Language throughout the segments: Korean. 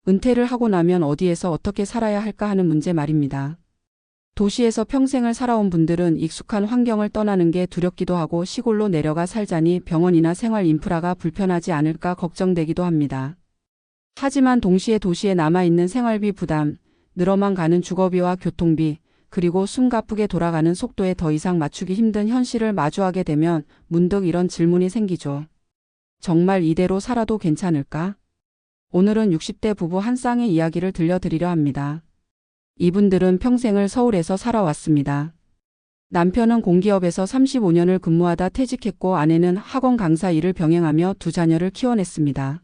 은퇴를 하고 나면 어디에서 어떻게 살아야 할까 하는 문제 말입니다. 도시에서 평생을 살아온 분들은 익숙한 환경을 떠나는 게 두렵기도 하고 시골로 내려가 살자니 병원이나 생활 인프라가 불편하지 않을까 걱정되기도 합니다. 하지만 동시에 도시에 남아있는 생활비 부담, 늘어만 가는 주거비와 교통비, 그리고 숨가쁘게 돌아가는 속도에 더 이상 맞추기 힘든 현실을 마주하게 되면 문득 이런 질문이 생기죠. 정말 이대로 살아도 괜찮을까? 오늘은 60대 부부 한 쌍의 이야기를 들려드리려 합니다. 이분들은 평생을 서울에서 살아왔습니다. 남편은 공기업에서 35년을 근무하다 퇴직했고 아내는 학원 강사 일을 병행하며 두 자녀를 키워냈습니다.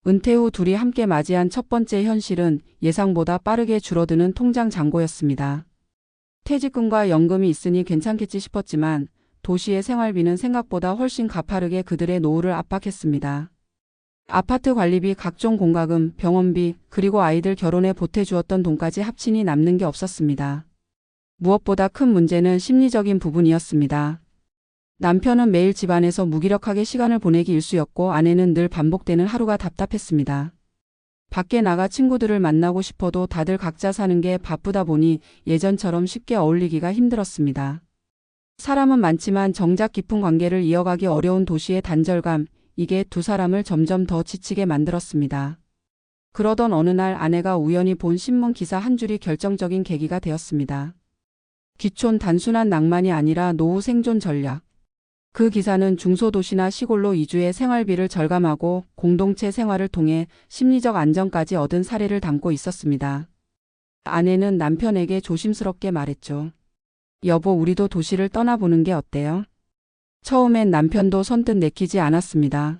은퇴 후 둘이 함께 맞이한 첫 번째 현실은 예상보다 빠르게 줄어드는 통장 잔고였습니다. 퇴직금과 연금이 있으니 괜찮겠지 싶었지만 도시의 생활비는 생각보다 훨씬 가파르게 그들의 노후를 압박했습니다. 아파트 관리비, 각종 공과금, 병원비, 그리고 아이들 결혼에 보태주었던 돈까지 합치니 남는 게 없었습니다. 무엇보다 큰 문제는 심리적인 부분이었습니다. 남편은 매일 집안에서 무기력하게 시간을 보내기 일쑤였고 아내는 늘 반복되는 하루가 답답했습니다. 밖에 나가 친구들을 만나고 싶어도 다들 각자 사는 게 바쁘다 보니 예전처럼 쉽게 어울리기가 힘들었습니다. 사람은 많지만 정작 깊은 관계를 이어가기 어려운 도시의 단절감, 이게 두 사람을 점점 더 지치게 만들었습니다. 그러던 어느 날 아내가 우연히 본 신문 기사 한 줄이 결정적인 계기가 되었습니다. 귀촌 단순한 낭만이 아니라 노후 생존 전략. 그 기사는 중소도시나 시골로 이주해 생활비를 절감하고 공동체 생활을 통해 심리적 안정까지 얻은 사례를 담고 있었습니다. 아내는 남편에게 조심스럽게 말했죠. 여보, 우리도 도시를 떠나보는 게 어때요? 처음엔 남편도 선뜻 내키지 않았습니다.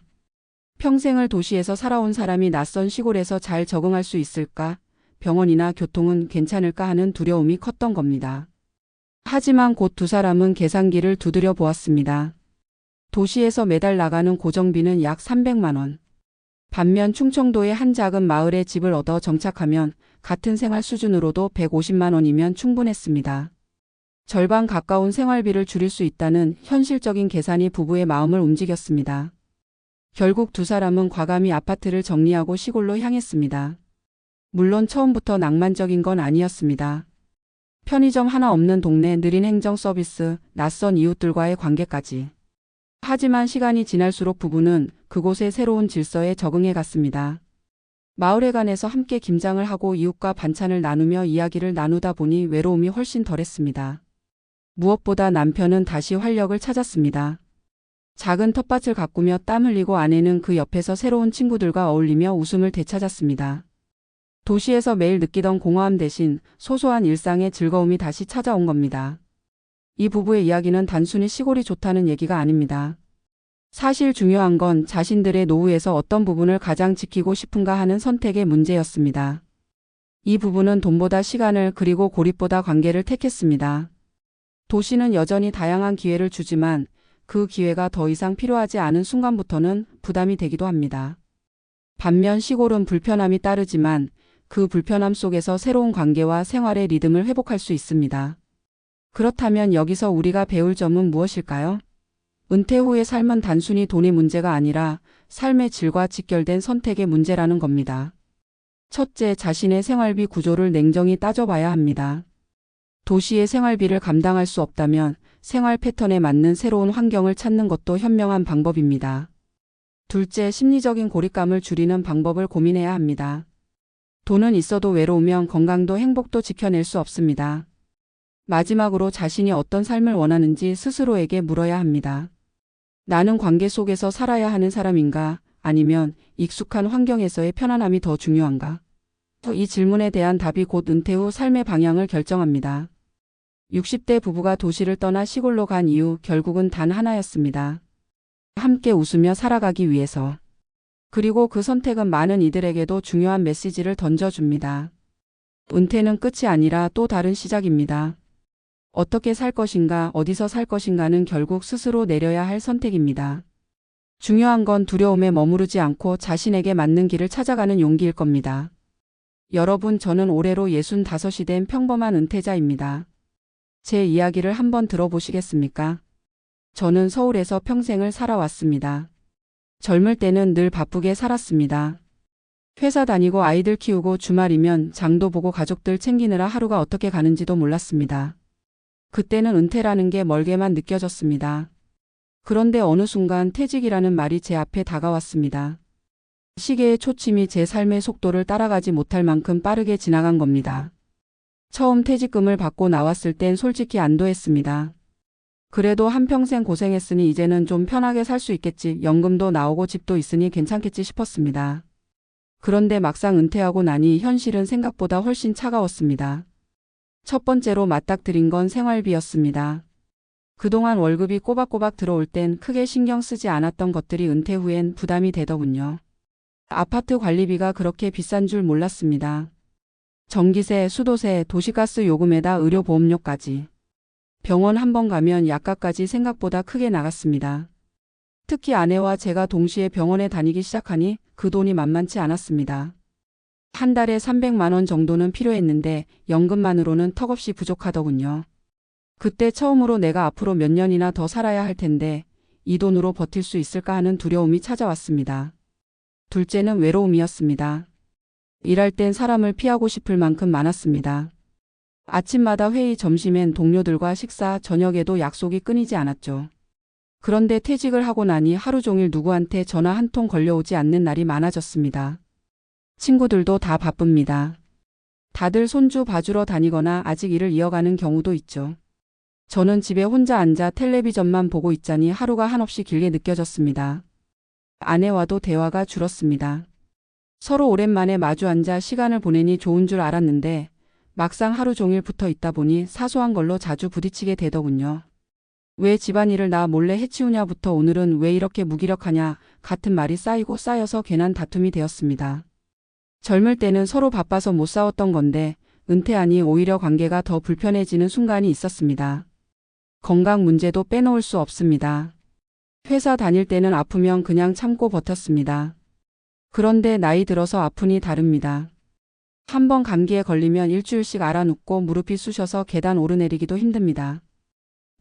평생을 도시에서 살아온 사람이 낯선 시골에서 잘 적응할 수 있을까? 병원이나 교통은 괜찮을까 하는 두려움이 컸던 겁니다. 하지만 곧 두 사람은 계산기를 두드려 보았습니다. 도시에서 매달 나가는 고정비는 약 300만 원. 반면 충청도의 한 작은 마을에 집을 얻어 정착하면 같은 생활 수준으로도 150만 원이면 충분했습니다. 절반 가까운 생활비를 줄일 수 있다는 현실적인 계산이 부부의 마음을 움직였습니다. 결국 두 사람은 과감히 아파트를 정리하고 시골로 향했습니다. 물론 처음부터 낭만적인 건 아니었습니다. 편의점 하나 없는 동네, 느린 행정 서비스, 낯선 이웃들과의 관계까지. 하지만 시간이 지날수록 부부는 그곳의 새로운 질서에 적응해 갔습니다. 마을회관에서 함께 김장을 하고 이웃과 반찬을 나누며 이야기를 나누다 보니 외로움이 훨씬 덜했습니다. 무엇보다 남편은 다시 활력을 찾았습니다. 작은 텃밭을 가꾸며 땀 흘리고 아내는 그 옆에서 새로운 친구들과 어울리며 웃음을 되찾았습니다. 도시에서 매일 느끼던 공허함 대신 소소한 일상의 즐거움이 다시 찾아온 겁니다. 이 부부의 이야기는 단순히 시골이 좋다는 얘기가 아닙니다. 사실 중요한 건 자신들의 노후에서 어떤 부분을 가장 지키고 싶은가 하는 선택의 문제였습니다. 이 부부는 돈보다 시간을 그리고 고립보다 관계를 택했습니다. 도시는 여전히 다양한 기회를 주지만 그 기회가 더 이상 필요하지 않은 순간부터는 부담이 되기도 합니다. 반면 시골은 불편함이 따르지만 그 불편함 속에서 새로운 관계와 생활의 리듬을 회복할 수 있습니다. 그렇다면 여기서 우리가 배울 점은 무엇일까요? 은퇴 후의 삶은 단순히 돈의 문제가 아니라 삶의 질과 직결된 선택의 문제라는 겁니다. 첫째, 자신의 생활비 구조를 냉정히 따져봐야 합니다. 도시의 생활비를 감당할 수 없다면 생활 패턴에 맞는 새로운 환경을 찾는 것도 현명한 방법입니다. 둘째, 심리적인 고립감을 줄이는 방법을 고민해야 합니다. 돈은 있어도 외로우면 건강도 행복도 지켜낼 수 없습니다. 마지막으로 자신이 어떤 삶을 원하는지 스스로에게 물어야 합니다. 나는 관계 속에서 살아야 하는 사람인가? 아니면 익숙한 환경에서의 편안함이 더 중요한가? 이 질문에 대한 답이 곧 은퇴 후 삶의 방향을 결정합니다. 60대 부부가 도시를 떠나 시골로 간 이유, 결국은 단 하나였습니다. 함께 웃으며 살아가기 위해서. 그리고 그 선택은 많은 이들에게도 중요한 메시지를 던져줍니다. 은퇴는 끝이 아니라 또 다른 시작입니다. 어떻게 살 것인가, 어디서 살 것인가는 결국 스스로 내려야 할 선택입니다. 중요한 건 두려움에 머무르지 않고 자신에게 맞는 길을 찾아가는 용기일 겁니다. 여러분, 저는 올해로 65이 된 평범한 은퇴자입니다. 제 이야기를 한번 들어보시겠습니까? 저는 서울에서 평생을 살아왔습니다. 젊을 때는 늘 바쁘게 살았습니다. 회사 다니고 아이들 키우고 주말이면 장도 보고 가족들 챙기느라 하루가 어떻게 가는지도 몰랐습니다. 그때는 은퇴라는 게 멀게만 느껴졌습니다. 그런데 어느 순간 퇴직이라는 말이 제 앞에 다가왔습니다. 시계의 초침이 제 삶의 속도를 따라가지 못할 만큼 빠르게 지나간 겁니다. 처음 퇴직금을 받고 나왔을 땐 솔직히 안도했습니다. 그래도 한평생 고생했으니 이제는 좀 편하게 살 수 있겠지, 연금도 나오고 집도 있으니 괜찮겠지 싶었습니다. 그런데 막상 은퇴하고 나니 현실은 생각보다 훨씬 차가웠습니다. 첫 번째로 맞닥뜨린 건 생활비였습니다. 그동안 월급이 꼬박꼬박 들어올 땐 크게 신경 쓰지 않았던 것들이 은퇴 후엔 부담이 되더군요. 아파트 관리비가 그렇게 비싼 줄 몰랐습니다. 전기세, 수도세, 도시가스 요금에다 의료보험료까지. 병원 한 번 가면 약값까지 생각보다 크게 나갔습니다. 특히 아내와 제가 동시에 병원에 다니기 시작하니 그 돈이 만만치 않았습니다. 한 달에 300만 원 정도는 필요했는데 연금만으로는 턱없이 부족하더군요. 그때 처음으로 내가 앞으로 몇 년이나 더 살아야 할 텐데 이 돈으로 버틸 수 있을까 하는 두려움이 찾아왔습니다. 둘째는 외로움이었습니다. 일할 땐 사람을 피하고 싶을 만큼 많았습니다. 아침마다 회의, 점심엔 동료들과 식사, 저녁에도 약속이 끊이지 않았죠. 그런데 퇴직을 하고 나니 하루 종일 누구한테 전화 한 통 걸려오지 않는 날이 많아졌습니다. 친구들도 다 바쁩니다. 다들 손주 봐주러 다니거나 아직 일을 이어가는 경우도 있죠. 저는 집에 혼자 앉아 텔레비전만 보고 있자니 하루가 한없이 길게 느껴졌습니다. 아내와도 대화가 줄었습니다. 서로 오랜만에 마주 앉아 시간을 보내니 좋은 줄 알았는데 막상 하루 종일 붙어 있다 보니 사소한 걸로 자주 부딪히게 되더군요. 왜 집안일을 나 몰래 해치우냐부터 오늘은 왜 이렇게 무기력하냐 같은 말이 쌓이고 쌓여서 괜한 다툼이 되었습니다. 젊을 때는 서로 바빠서 못 싸웠던 건데 은퇴하니 오히려 관계가 더 불편해지는 순간이 있었습니다. 건강 문제도 빼놓을 수 없습니다. 회사 다닐 때는 아프면 그냥 참고 버텼습니다. 그런데 나이 들어서 아프니 다릅니다. 한번 감기에 걸리면 일주일씩 앓아눕고 무릎이 쑤셔서 계단 오르내리기도 힘듭니다.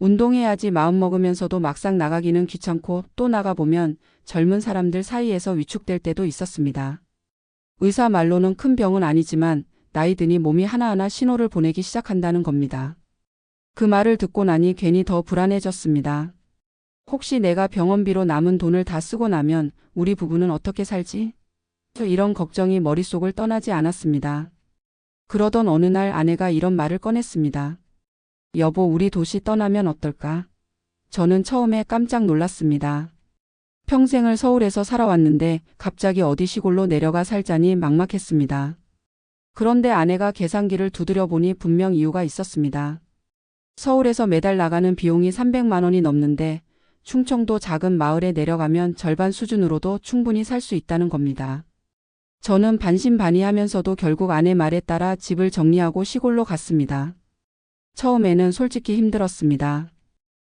운동해야지 마음먹으면서도 막상 나가기는 귀찮고 또 나가보면 젊은 사람들 사이에서 위축될 때도 있었습니다. 의사 말로는 큰 병은 아니지만 나이 드니 몸이 하나하나 신호를 보내기 시작한다는 겁니다. 그 말을 듣고 나니 괜히 더 불안해졌습니다. 혹시 내가 병원비로 남은 돈을 다 쓰고 나면 우리 부부는 어떻게 살지? 이런 걱정이 머릿속을 떠나지 않았습니다. 그러던 어느 날 아내가 이런 말을 꺼냈습니다. 여보, 우리 도시 떠나면 어떨까? 저는 처음에 깜짝 놀랐습니다. 평생을 서울에서 살아왔는데 갑자기 어디 시골로 내려가 살자니 막막했습니다. 그런데 아내가 계산기를 두드려 보니 분명 이유가 있었습니다. 서울에서 매달 나가는 비용이 300만 원이 넘는데 충청도 작은 마을에 내려가면 절반 수준으로도 충분히 살 수 있다는 겁니다. 저는 반신반의하면서도 결국 아내 말에 따라 집을 정리하고 시골로 갔습니다. 처음에는 솔직히 힘들었습니다.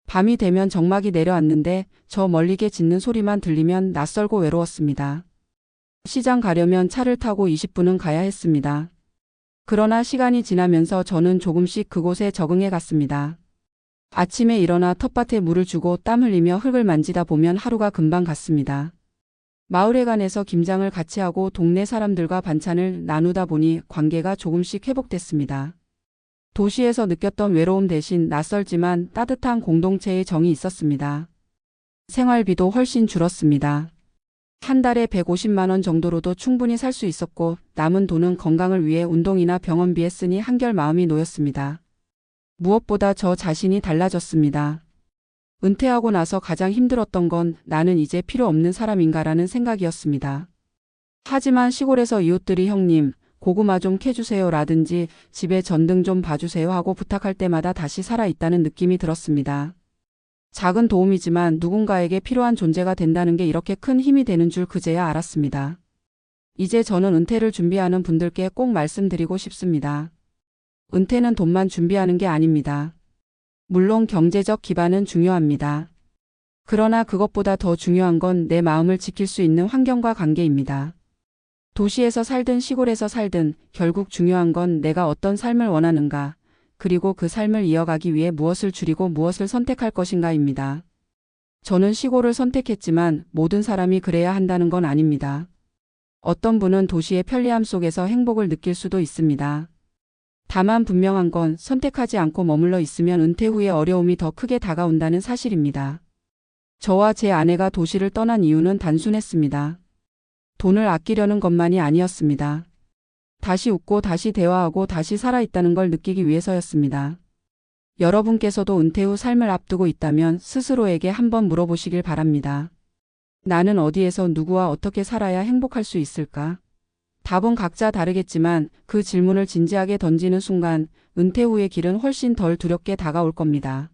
밤이 되면 정막이 내려앉는데 저 멀리게 짖는 소리만 들리면 낯설고 외로웠습니다. 시장 가려면 차를 타고 20분은 가야 했습니다. 그러나 시간이 지나면서 저는 조금씩 그곳에 적응해 갔습니다. 아침에 일어나 텃밭에 물을 주고 땀 흘리며 흙을 만지다 보면 하루가 금방 갔습니다. 마을에 관해서 김장을 같이 하고 동네 사람들과 반찬을 나누다 보니 관계가 조금씩 회복됐습니다. 도시에서 느꼈던 외로움 대신 낯설지만 따뜻한 공동체의 정이 있었습니다. 생활비도 훨씬 줄었습니다. 한 달에 150만 원 정도로도 충분히 살 수 있었고 남은 돈은 건강을 위해 운동이나 병원비에 쓰니 한결 마음이 놓였습니다. 무엇보다 저 자신이 달라졌습니다. 은퇴하고 나서 가장 힘들었던 건 나는 이제 필요 없는 사람인가라는 생각이었습니다. 하지만 시골에서 이웃들이 형님, 고구마 좀 캐주세요 라든지 집에 전등 좀 봐주세요 하고 부탁할 때마다 다시 살아있다는 느낌이 들었습니다. 작은 도움이지만 누군가에게 필요한 존재가 된다는 게 이렇게 큰 힘이 되는 줄 그제야 알았습니다. 이제 저는 은퇴를 준비하는 분들께 꼭 말씀드리고 싶습니다. 은퇴는 돈만 준비하는 게 아닙니다. 물론 경제적 기반은 중요합니다. 그러나 그것보다 더 중요한 건 내 마음을 지킬 수 있는 환경과 관계입니다. 도시에서 살든 시골에서 살든 결국 중요한 건 내가 어떤 삶을 원하는가, 그리고 그 삶을 이어가기 위해 무엇을 줄이고 무엇을 선택할 것인가입니다. 저는 시골을 선택했지만 모든 사람이 그래야 한다는 건 아닙니다. 어떤 분은 도시의 편리함 속에서 행복을 느낄 수도 있습니다. 다만 분명한 건 선택하지 않고 머물러 있으면 은퇴 후에 어려움이 더 크게 다가온다는 사실입니다. 저와 제 아내가 도시를 떠난 이유는 단순했습니다. 돈을 아끼려는 것만이 아니었습니다. 다시 웃고 다시 대화하고 다시 살아있다는 걸 느끼기 위해서였습니다. 여러분께서도 은퇴 후 삶을 앞두고 있다면 스스로에게 한번 물어보시길 바랍니다. 나는 어디에서 누구와 어떻게 살아야 행복할 수 있을까? 답은 각자 다르겠지만 그 질문을 진지하게 던지는 순간 은퇴 후의 길은 훨씬 덜 두렵게 다가올 겁니다.